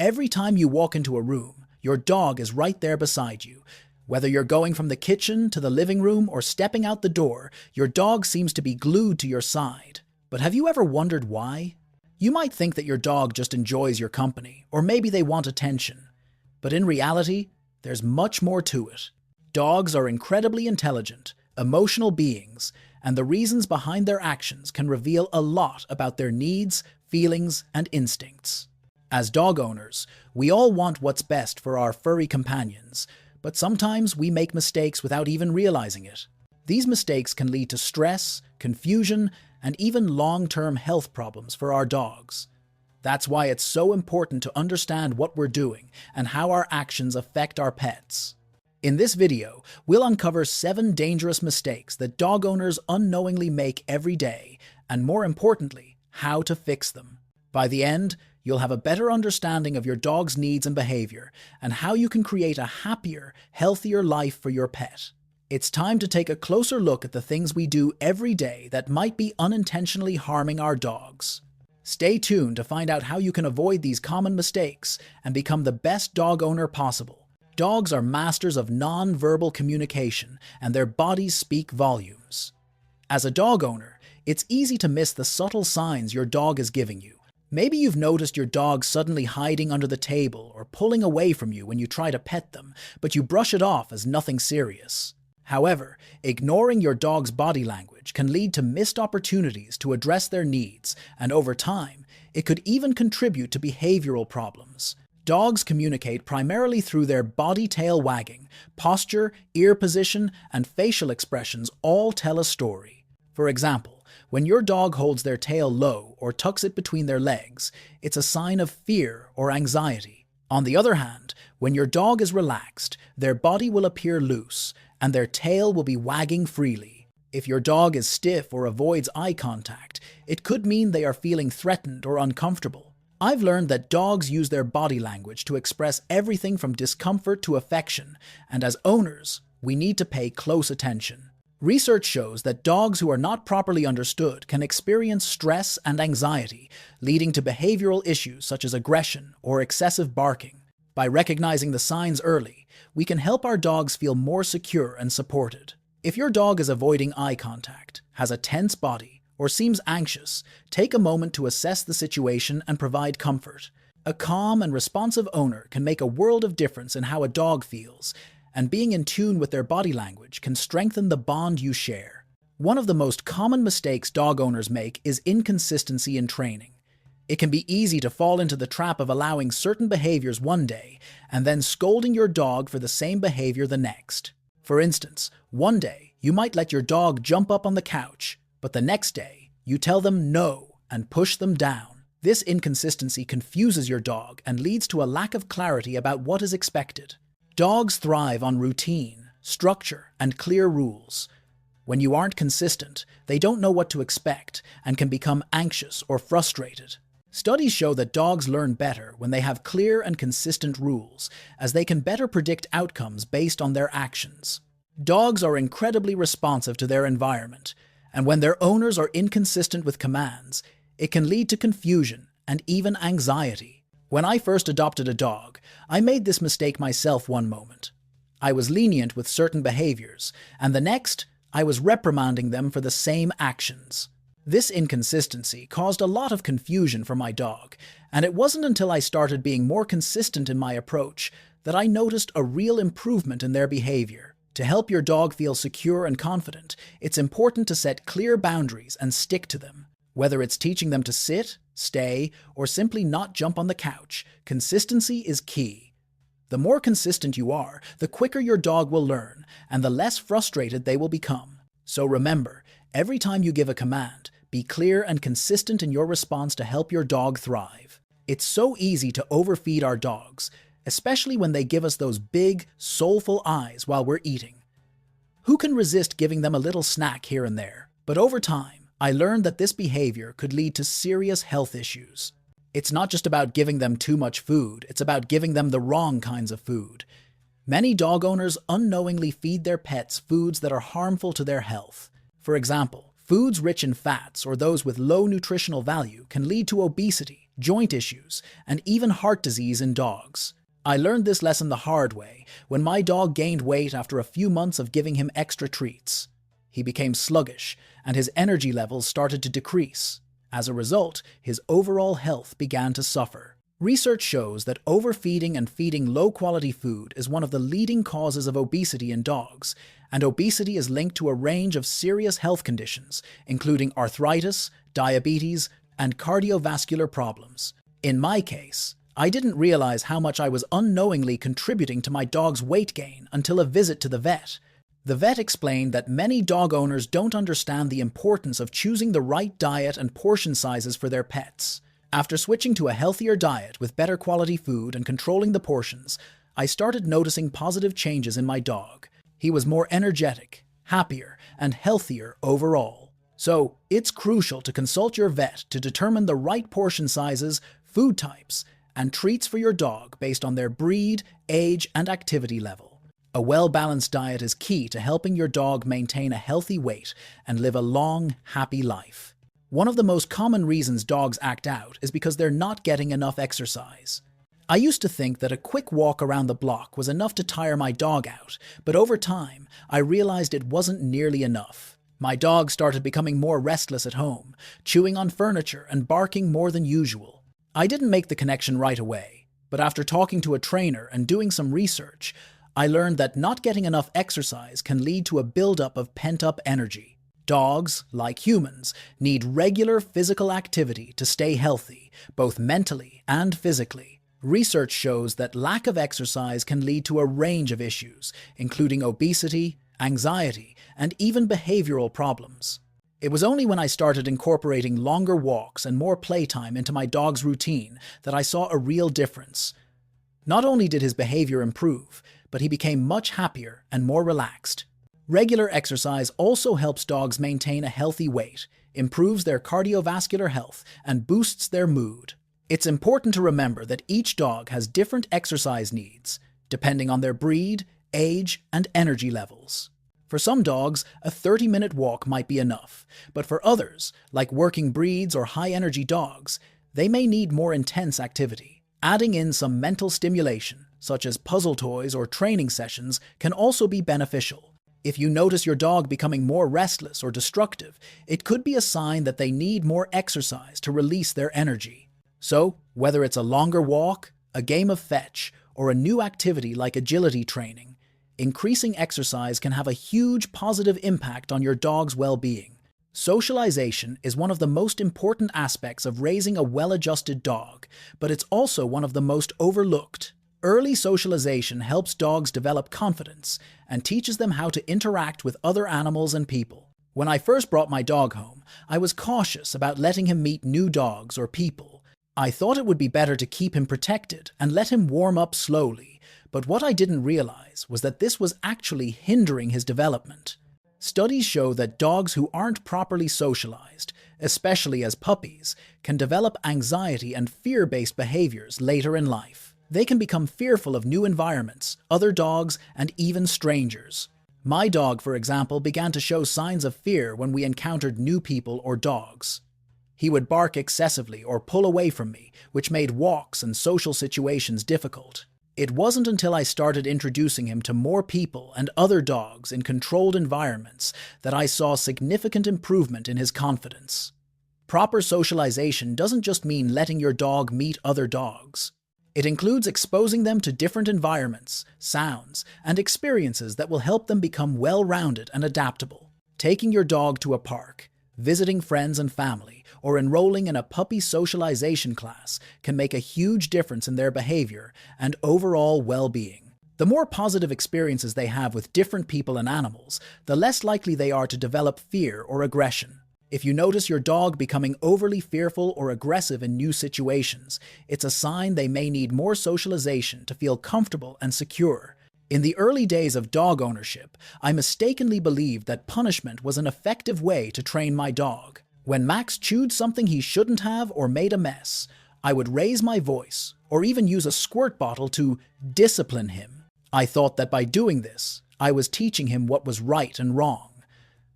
Every time you walk into a room, your dog is right there beside you. Whether you're going from the kitchen to the living room or stepping out the door, your dog seems to be glued to your side. But have you ever wondered why? You might think that your dog just enjoys your company, or maybe they want attention. But in reality, there's much more to it. Dogs are incredibly intelligent, emotional beings, and the reasons behind their actions can reveal a lot about their needs, feelings, and instincts. As dog owners, we all want what's best for our furry companions, but sometimes we make mistakes without even realizing it. These mistakes can lead to stress, confusion, and even long-term health problems for our dogs. That's why it's so important to understand what we're doing and how our actions affect our pets. In this video, we'll uncover 7 dangerous mistakes that dog owners unknowingly make every day, and more importantly, how to fix them. By the end, you'll have a better understanding of your dog's needs and behavior, and how you can create a happier, healthier life for your pet. It's time to take a closer look at the things we do every day that might be unintentionally harming our dogs. Stay tuned to find out how you can avoid these common mistakes and become the best dog owner possible. Dogs are masters of non-verbal communication, and their bodies speak volumes. As a dog owner, it's easy to miss the subtle signs your dog is giving you. Maybe you've noticed your dog suddenly hiding under the table or pulling away from you when you try to pet them, but you brush it off as nothing serious. However, ignoring your dog's body language can lead to missed opportunities to address their needs, and over time, it could even contribute to behavioral problems. Dogs communicate primarily through their body tail wagging. Posture, ear position, and facial expressions all tell a story. For example, when your dog holds their tail low or tucks it between their legs, it's a sign of fear or anxiety. On the other hand, when your dog is relaxed, their body will appear loose, and their tail will be wagging freely. If your dog is stiff or avoids eye contact, it could mean they are feeling threatened or uncomfortable. I've learned that dogs use their body language to express everything from discomfort to affection, and as owners, we need to pay close attention. Research shows that dogs who are not properly understood can experience stress and anxiety, leading to behavioral issues such as aggression or excessive barking. By recognizing the signs early, we can help our dogs feel more secure and supported. If your dog is avoiding eye contact, has a tense body, or seems anxious, take a moment to assess the situation and provide comfort. A calm and responsive owner can make a world of difference in how a dog feels, and being in tune with their body language can strengthen the bond you share. One of the most common mistakes dog owners make is inconsistency in training. It can be easy to fall into the trap of allowing certain behaviors one day and then scolding your dog for the same behavior the next. For instance, one day you might let your dog jump up on the couch, but the next day you tell them no and push them down. This inconsistency confuses your dog and leads to a lack of clarity about what is expected. Dogs thrive on routine, structure, and clear rules. When you aren't consistent, they don't know what to expect and can become anxious or frustrated. Studies show that dogs learn better when they have clear and consistent rules, as they can better predict outcomes based on their actions. Dogs are incredibly responsive to their environment, and when their owners are inconsistent with commands, it can lead to confusion and even anxiety. When I first adopted a dog, I made this mistake myself one moment. I was lenient with certain behaviors, and the next, I was reprimanding them for the same actions. This inconsistency caused a lot of confusion for my dog, and it wasn't until I started being more consistent in my approach that I noticed a real improvement in their behavior. To help your dog feel secure and confident, it's important to set clear boundaries and stick to them. Whether it's teaching them to sit, stay, or simply not jump on the couch, consistency is key. The more consistent you are, the quicker your dog will learn, and the less frustrated they will become. So remember, every time you give a command, be clear and consistent in your response to help your dog thrive. It's so easy to overfeed our dogs, especially when they give us those big, soulful eyes while we're eating. Who can resist giving them a little snack here and there? But over time, I learned that this behavior could lead to serious health issues. It's not just about giving them too much food, it's about giving them the wrong kinds of food. Many dog owners unknowingly feed their pets foods that are harmful to their health. For example, foods rich in fats or those with low nutritional value can lead to obesity, joint issues, and even heart disease in dogs. I learned this lesson the hard way when my dog gained weight after a few months of giving him extra treats. He became sluggish, and his energy levels started to decrease. As a result, his overall health began to suffer. Research shows that overfeeding and feeding low-quality food is one of the leading causes of obesity in dogs, and obesity is linked to a range of serious health conditions, including arthritis, diabetes, and cardiovascular problems. In my case, I didn't realize how much I was unknowingly contributing to my dog's weight gain until a visit to the vet. The vet explained that many dog owners don't understand the importance of choosing the right diet and portion sizes for their pets. After switching to a healthier diet with better quality food and controlling the portions, I started noticing positive changes in my dog. He was more energetic, happier, and healthier overall. So, it's crucial to consult your vet to determine the right portion sizes, food types, and treats for your dog based on their breed, age, and activity level. A well-balanced diet is key to helping your dog maintain a healthy weight and live a long, happy life. One of the most common reasons dogs act out is because they're not getting enough exercise. I used to think that a quick walk around the block was enough to tire my dog out, but over time, I realized it wasn't nearly enough. My dog started becoming more restless at home, chewing on furniture and barking more than usual. I didn't make the connection right away, but after talking to a trainer and doing some research, I learned that not getting enough exercise can lead to a buildup of pent-up energy. Dogs, like humans, need regular physical activity to stay healthy, both mentally and physically. Research shows that lack of exercise can lead to a range of issues, including obesity, anxiety, and even behavioral problems. It was only when I started incorporating longer walks and more playtime into my dog's routine that I saw a real difference. Not only did his behavior improve, but he became much happier and more relaxed. Regular exercise also helps dogs maintain a healthy weight, improves their cardiovascular health, and boosts their mood. It's important to remember that each dog has different exercise needs, depending on their breed, age, and energy levels. For some dogs, a 30-minute walk might be enough, but for others, like working breeds or high-energy dogs, they may need more intense activity. Adding in some mental stimulation, such as puzzle toys or training sessions, can also be beneficial. If you notice your dog becoming more restless or destructive, it could be a sign that they need more exercise to release their energy. So, whether it's a longer walk, a game of fetch, or a new activity like agility training, increasing exercise can have a huge positive impact on your dog's well-being. Socialization is one of the most important aspects of raising a well-adjusted dog, but it's also one of the most overlooked. Early socialization helps dogs develop confidence and teaches them how to interact with other animals and people. When I first brought my dog home, I was cautious about letting him meet new dogs or people. I thought it would be better to keep him protected and let him warm up slowly, but what I didn't realize was that this was actually hindering his development. Studies show that dogs who aren't properly socialized, especially as puppies, can develop anxiety and fear-based behaviors later in life. They can become fearful of new environments, other dogs, and even strangers. My dog, for example, began to show signs of fear when we encountered new people or dogs. He would bark excessively or pull away from me, which made walks and social situations difficult. It wasn't until I started introducing him to more people and other dogs in controlled environments that I saw significant improvement in his confidence. Proper socialization doesn't just mean letting your dog meet other dogs. It includes exposing them to different environments, sounds, and experiences that will help them become well-rounded and adaptable. Taking your dog to a park, visiting friends and family, or enrolling in a puppy socialization class can make a huge difference in their behavior and overall well-being. The more positive experiences they have with different people and animals, the less likely they are to develop fear or aggression. If you notice your dog becoming overly fearful or aggressive in new situations, it's a sign they may need more socialization to feel comfortable and secure. In the early days of dog ownership, I mistakenly believed that punishment was an effective way to train my dog. When Max chewed something he shouldn't have or made a mess, I would raise my voice or even use a squirt bottle to discipline him. I thought that by doing this, I was teaching him what was right and wrong.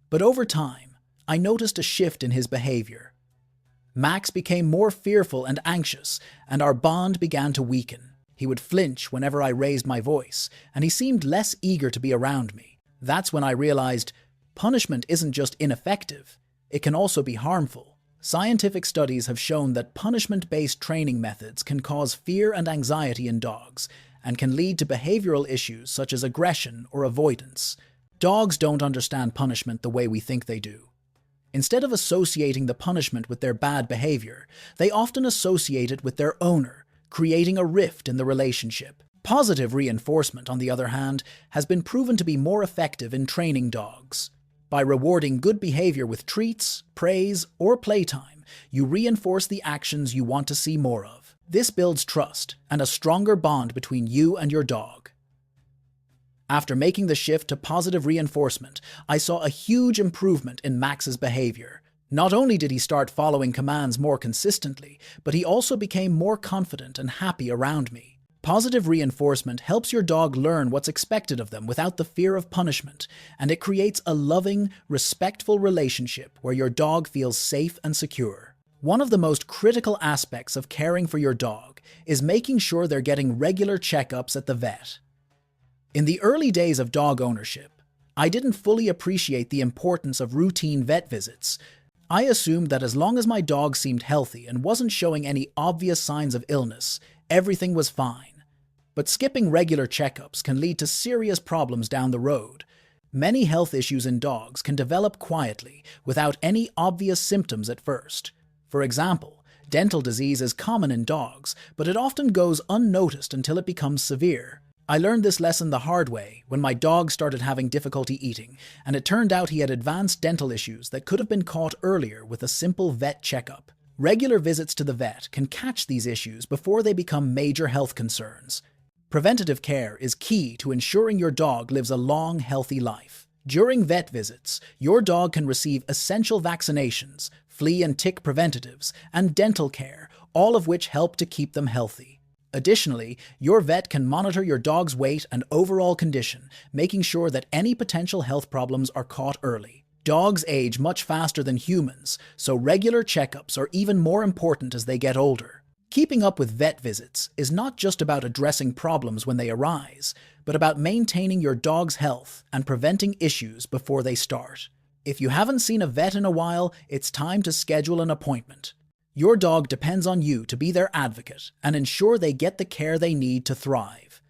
But over time, I noticed a shift in his behavior. Max became more fearful and anxious, and our bond began to weaken. He would flinch whenever I raised my voice, and he seemed less eager to be around me. That's when I realized punishment isn't just ineffective, it can also be harmful. Scientific studies have shown that punishment-based training methods can cause fear and anxiety in dogs, and can lead to behavioral issues such as aggression or avoidance. Dogs don't understand punishment the way we think they do. Instead of associating the punishment with their bad behavior, they often associate it with their owner, creating a rift in the relationship. Positive reinforcement, on the other hand, has been proven to be more effective in training dogs. By rewarding good behavior with treats, praise, or playtime, you reinforce the actions you want to see more of. This builds trust and a stronger bond between you and your dog. After making the shift to positive reinforcement, I saw a huge improvement in Max's behavior. Not only did he start following commands more consistently, but he also became more confident and happy around me. Positive reinforcement helps your dog learn what's expected of them without the fear of punishment, and it creates a loving, respectful relationship where your dog feels safe and secure. One of the most critical aspects of caring for your dog is making sure they're getting regular checkups at the vet. In the early days of dog ownership, I didn't fully appreciate the importance of routine vet visits. I assumed that as long as my dog seemed healthy and wasn't showing any obvious signs of illness, everything was fine. But skipping regular checkups can lead to serious problems down the road. Many health issues in dogs can develop quietly, without any obvious symptoms at first. For example, dental disease is common in dogs, but it often goes unnoticed until it becomes severe. I learned this lesson the hard way when my dog started having difficulty eating, and it turned out he had advanced dental issues that could have been caught earlier with a simple vet checkup. Regular visits to the vet can catch these issues before they become major health concerns. Preventative care is key to ensuring your dog lives a long, healthy life. During vet visits, your dog can receive essential vaccinations, flea and tick preventatives, and dental care, all of which help to keep them healthy. Additionally, your vet can monitor your dog's weight and overall condition, making sure that any potential health problems are caught early. Dogs age much faster than humans, so regular checkups are even more important as they get older. Keeping up with vet visits is not just about addressing problems when they arise, but about maintaining your dog's health and preventing issues before they start. If you haven't seen a vet in a while, it's time to schedule an appointment. Your dog depends on you to be their advocate and ensure they get the care they need to thrive.